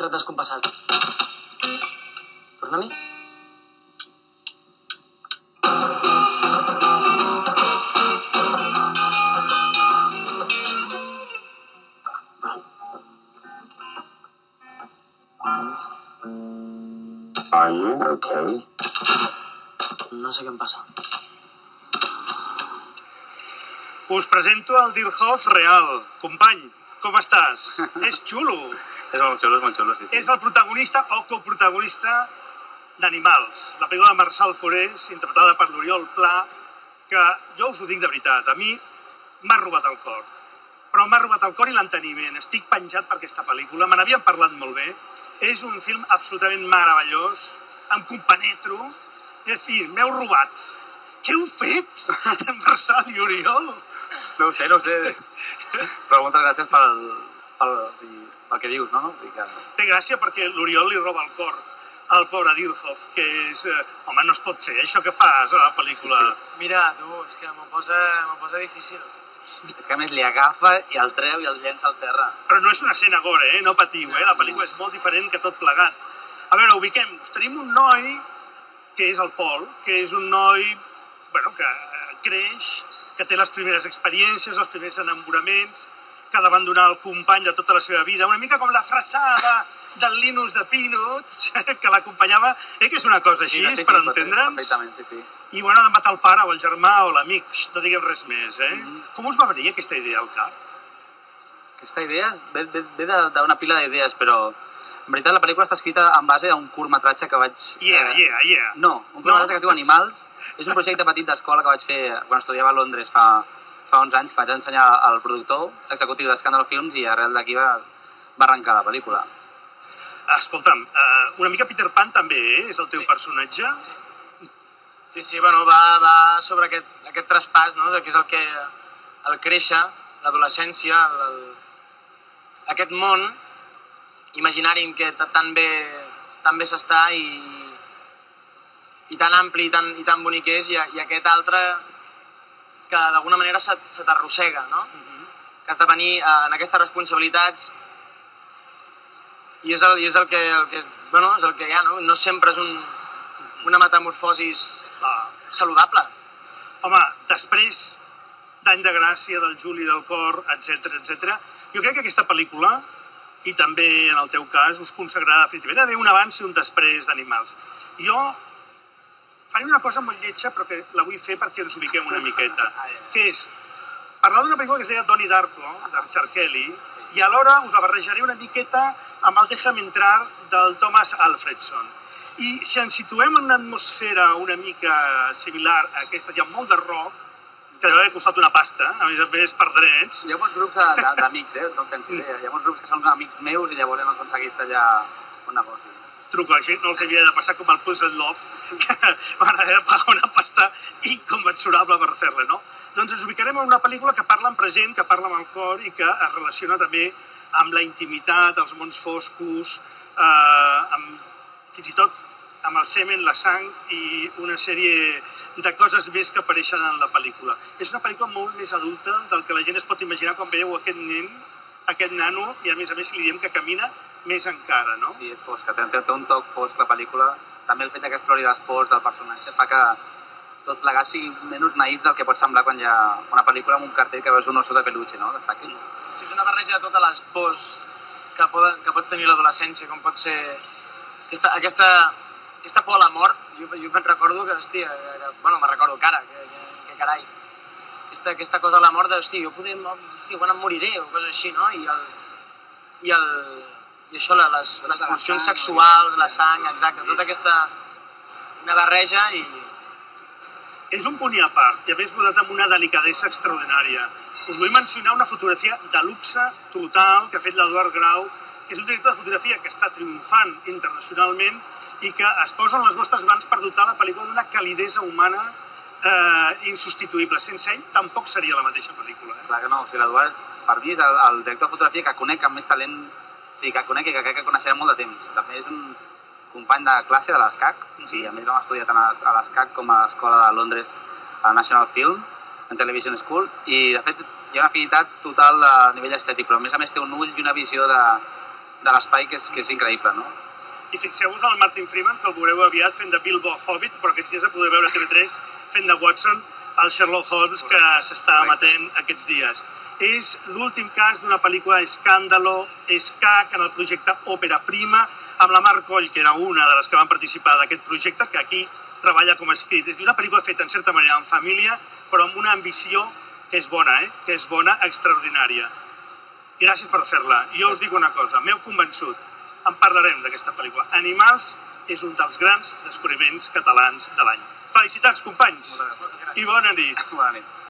entrat descompassat. Torna-m'hi. Are you okay? No sé què em passa. Us presento el Dirhoff real. Company, com estàs? És xulo. És molt xulo, sí. És el protagonista o coprotagonista d'Animals, la pel·lícula de Marçal Forés, interpretada per l'Oriol Pla, que jo us ho dic de veritat, a mi m'ha robat el cor. Però m'ha robat el cor i l'enteniment. Estic penjat per aquesta pel·lícula, me n'havien parlat molt bé. És un film absolutament meravellós, em compenetro. És a dir, m'heu robat. Què heu fet, Marçal i Oriol? No ho sé. Però moltes gràcies pel que dius, no? Té gràcia perquè l'Oriol li roba el cor al pobre Dirhoff, que és... Home, no es pot fer això que fas a la pel·lícula. Sí. Mira, tu, és que m'ho posa difícil. És que a més li agafa i el treu i el llença al terra. Però no és una escena gore, no patiu, la pel·lícula és molt diferent que tot plegat. A veure, ubiquem-nos. Tenim un noi, que és el Pol, que és un noi que creix, que té les primeres experiències, els primers enamoraments, que ha d'abandonar el company de tota la seva vida, una mica com la frassada del Linus de Peanuts, que l'acompanyava, que és una cosa així, per entendre'ns. Perfectament, sí. I ha de matar el pare o el germà o l'amic, no diguem res més, Com us va venir aquesta idea al cap? Aquesta idea ve d'una pila d'idees, però en veritat la pel·lícula està escrita en base a un curtmetratge que vaig... Yeah. No, un curtmetratge que es diu Animals. És un projecte petit d'escola que vaig fer quan estudiava a Londres fa uns anys, que vaig ensenyar al productor executiu d'Escàndalo Films i arrel d'aquí va arrencar la pel·lícula. Escolta'm, una mica Peter Pan també és el teu personatge? Sí, va sobre aquest traspàs, no?, que és el créixer, l'adolescència, aquest món imaginari en què tan bé s'està i tan ampli i tan bonic és, i aquest altre que d'alguna manera se t'arrossega, no? Que has de venir en aquestes responsabilitats i és el que hi ha, no? No sempre és una metamorfosis saludable. Home, després d'Any de Gràcia, del Juli del Cor, etc., jo crec que aquesta pel·lícula, i també en el teu cas, us consagrarà definitivament. Hi ha d'haver un abans i un després d'Animals. Jo faré una cosa molt lletja, però que la vull fer perquè ens ubiquem una miqueta, que és parlar d'una pel·lícula que es deia Donnie Darko, de Richard Kelly, i alhora us la barrejaré una miqueta amb el Déjame entrar del Thomas Alfredson. I si ens situem en una atmosfera una mica similar a aquesta, hi ha molt de rock, que deu haver costat una pasta, a més per drets. Hi ha molts grups d'amics, no tens idea. Hi ha molts grups que són amics meus i llavors hem aconseguit tallar un negoci. Truco, així no els havia de passar com el Puzzle Love, que van haver de pagar una pasta inconmensurable per fer-la, no? Doncs ens ubicarem en una pel·lícula que parla en present, que parla amb el cor i que es relaciona també amb la intimitat, els mons foscos, fins i tot amb el semen, la sang i una sèrie de coses més que apareixen en la pel·lícula. És una pel·lícula molt més adulta del que la gent es pot imaginar quan veieu aquest nen, aquest nano, i a més si li diem que camina més encara, no? Sí, és fosca, té un toc fosc la pel·lícula. També el fet que explori les pors del personatge fa que tot plegat sigui menys naïf del que pot semblar quan hi ha una pel·lícula amb un cartell que veus un oso de peluche, no?, de Saki. Sí, és una barreja de totes les pors que pots tenir l'adolescència, com pot ser aquesta por a la mort. Jo me'n recordo que, hòstia, me'n recordo que carai, aquesta cosa a la mort de, hòstia, quan em moriré, o coses així, no? I això, les pulsions sexuals, la sang, exacte, tota aquesta... una barreja i... És un punt i a part, i a més rodat amb una delicadesa extraordinària. Us vull mencionar una fotografia de luxe total que ha fet l'Eduard Grau, que és un director de fotografia que està triomfant internacionalment i que es posa en les vostres mans per dotar la pel·lícula d'una calidesa humana insubstituïble. Sense ell tampoc seria la mateixa pel·lícula. Clar que no, o sigui, l'Eduard, per mi, és el director de fotografia que conec amb més talent, o sigui, que conec i que crec que coneixerem molt de temps. També és un company de classe de l'ESCAC, o sigui, a més vam estudiar tant a l'ESCAC com a l'escola de Londres, a la National Film, en Television School, i de fet hi ha una afinitat total a nivell estètic, però a més té un ull i una visió de l'espai que és increïble, no? I fixeu-vos en el Martin Freeman, que el veureu aviat fent de Bilbo Hobbit, però aquests dies el podeu veure a TV3 fent de Watson, el Sherlock Holmes que s'està emetent aquests dies. És l'últim cas d'una pel·lícula escàndalo, escac, en el projecte Òpera Prima, amb la Mar Coll, que era una de les que van participar d'aquest projecte, que aquí treballa com a escrit. És una pel·lícula feta, en certa manera, en família, però amb una ambició que és bona, que és bona, extraordinària. Gràcies per fer-la. Jo us dic una cosa, m'heu convençut. En parlarem d'aquesta pel·lícula. Animals és un dels grans descobriments catalans de l'any. Felicitats, companys! I bona nit! Bona nit.